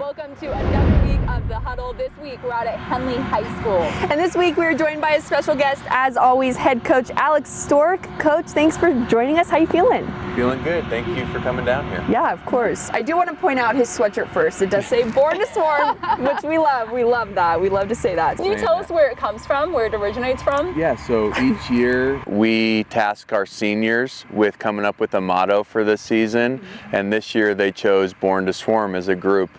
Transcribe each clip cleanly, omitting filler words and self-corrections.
welcome to another week of the Huddle. This week we're out at Henley High School. And this week we're joined by a special guest, as always, head coach Alex Stork. Coach, thanks for joining us. How you feeling? Feeling good. Thank you for coming down here. Yeah, of course. I do want to point out his sweatshirt first. It does say Born to Swarm, which we love. We love that. We love to say that. Can you tell us where it comes from, where it originates from? Yeah, so each year we task our seniors with coming up with a motto for the season, and this year they chose Born to Swarm as a group.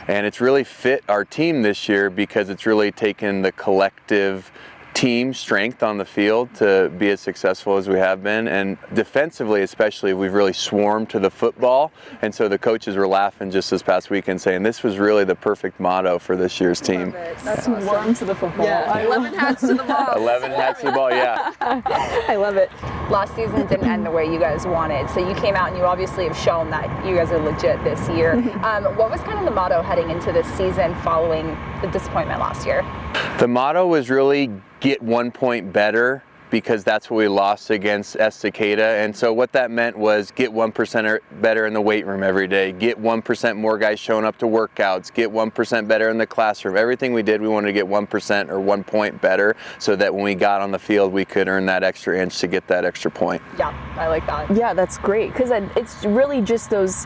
And it's really fit our team this year because it's really taken the collective team strength on the field to be as successful as we have been, and defensively especially we've really swarmed to the football, and so the coaches were laughing just this past weekend saying this was really the perfect motto for this year's team. That's swarm to the football. Yeah. 11 hats to the ball. 11 hats to the ball, yeah. I love it. Last season didn't end the way you guys wanted, so you came out and you obviously have shown that you guys are legit this year. What was kind of the motto heading into this season following the disappointment last year? The motto was really get 1 point better, because that's what we lost against Estacada. And so what that meant was get 1% better in the weight room every day, get 1% more guys showing up to workouts, get 1% better in the classroom. Everything we did, we wanted to get 1% or 1 point better so that when we got on the field, we could earn that extra inch to get that extra point. Yeah, I like that. Yeah, that's great, because it's really just those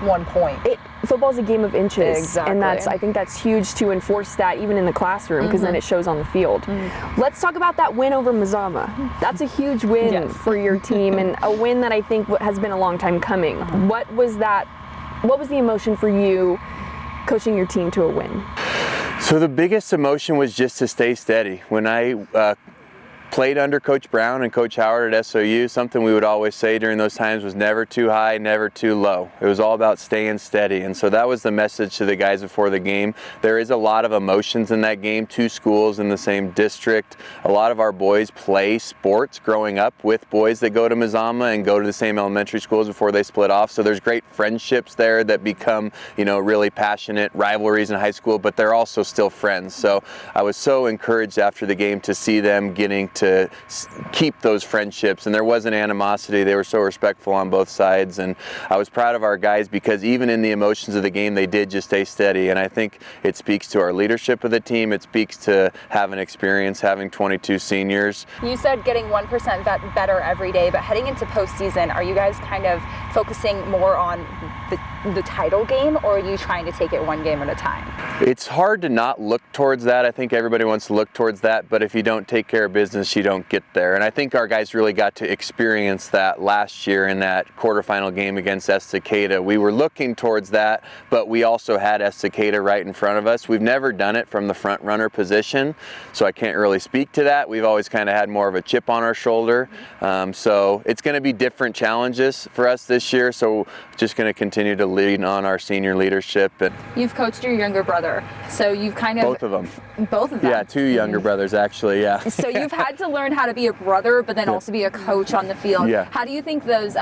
1 point. Football's a game of inches, Exactly. and I think that's huge to enforce that even in the classroom, because then it shows on the field. Let's talk about that win over Mazama. That's a huge win for your team, and a win that I think has been a long time coming. What was the emotion for you coaching your team to a win? So the biggest emotion was just to stay steady. When I played under Coach Brown and Coach Howard at SOU, something we would always say during those times was never too high, never too low. It was all about staying steady, and so that was the message to the guys before the game. There is a lot of emotions in that game, 2 schools in the same district. A lot of our boys play sports growing up with boys that go to Mazama and go to the same elementary schools before they split off, so there's great friendships there that become, really passionate rivalries in high school, but they're also still friends. So I was so encouraged after the game to see them getting to keep those friendships, and there wasn't animosity. They were so respectful on both sides, and I was proud of our guys because even in the emotions of the game, they did just stay steady, and I think it speaks to our leadership of the team. It speaks to having experience, having 22 seniors. You said getting 1% better every day, but heading into postseason, are you guys kind of focusing more on the title game, or are you trying to take it one game at a time? It's hard to not look towards that. I think everybody wants to look towards that, but if you don't take care of business, you don't get there. And I think our guys really got to experience that last year in that quarterfinal game against Estacada. We were looking towards that, but we also had Estacada right in front of us. We've never done it from the front runner position, so I can't really speak to that. We've always kind of had more of a chip on our shoulder. So it's going to be different challenges for us this year, so just going to continue to lean on our senior leadership. And you've coached your younger brother, so you've kind of... Both of them. Both of them? Yeah, 2 younger brothers actually, yeah. So you've had to learn how to be a brother, but then also be a coach on the field. Yeah. How do you think those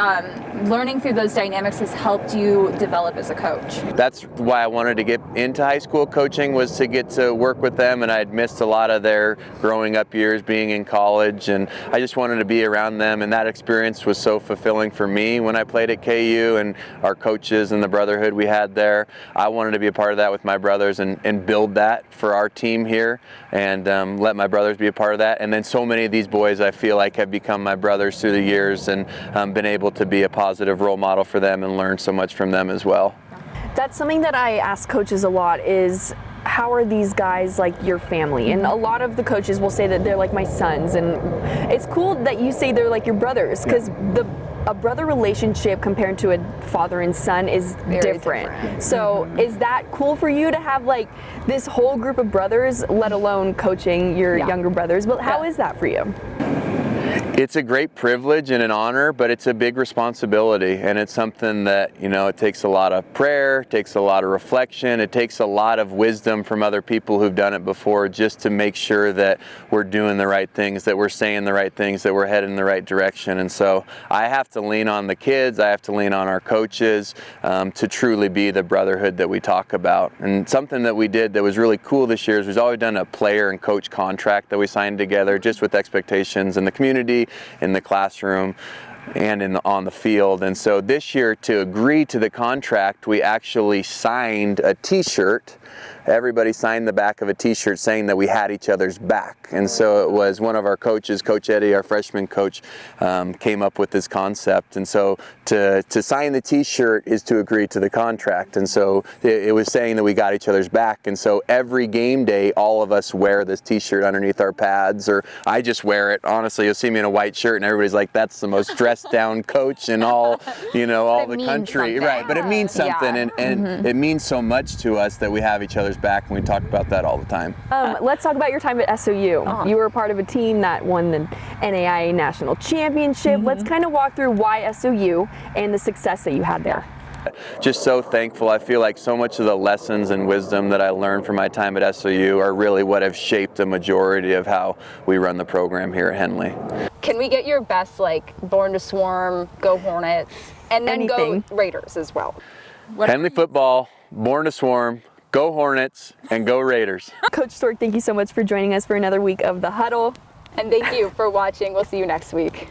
learning through those dynamics has helped you develop as a coach? That's why I wanted to get into high school coaching, was to get to work with them, and I had missed a lot of their growing up years being in college, and I just wanted to be around them, and that experience was so fulfilling for me when I played at KU, and our coaches and the brotherhood we had there. I wanted to be a part of that with my brothers and build that for our team here, and let my brothers be a part of that. And then so many of these boys I feel like have become my brothers through the years, and been able to be a positive role model for them and learn so much from them as well. That's something that I ask coaches a lot, is how are these guys like your family? And a lot of the coaches will say that they're like my sons, and it's cool that you say they're like your brothers, because a brother relationship compared to a father and son is different. So is that cool for you to have like this whole group of brothers, let alone coaching your younger brothers? But how is that for you? It's a great privilege and an honor, but it's a big responsibility, and it's something that, it takes a lot of prayer, it takes a lot of reflection, it takes a lot of wisdom from other people who've done it before, just to make sure that we're doing the right things, that we're saying the right things, that we're heading in the right direction. And so I have to lean on the kids, I have to lean on our coaches to truly be the brotherhood that we talk about. And something that we did that was really cool this year is we've always done a player and coach contract that we signed together, just with expectations in the community, in the classroom. and on the field. And so this year, to agree to the contract, we actually signed a t-shirt. Everybody signed the back of a t-shirt saying that we had each other's back. And so it was one of our coaches, Coach Eddie, our freshman coach, came up with this concept. And so to sign the t-shirt is to agree to the contract. And so it was saying that we got each other's back. And so every game day, all of us wear this t-shirt underneath our pads, or I just wear it. Honestly, you'll see me in a white shirt and everybody's like, that's the most dressed down coach in all, all the country. Something. Right, but it means something, and it means so much to us that we have each other's back, and we talk about that all the time. Let's talk about your time at SOU. You were part of a team that won the NAIA National Championship. Let's kind of walk through why SOU and the success that you had there. Just so thankful. I feel like so much of the lessons and wisdom that I learned from my time at SOU are really what have shaped the majority of how we run the program here at Henley. Can we get your best, like, Born to Swarm, Go Hornets, and then Anything. Go Raiders as well? Henley football, Born to Swarm, Go Hornets, and Go Raiders. Coach Stork, thank you so much for joining us for another week of the Huddle. And thank you for watching. We'll see you next week.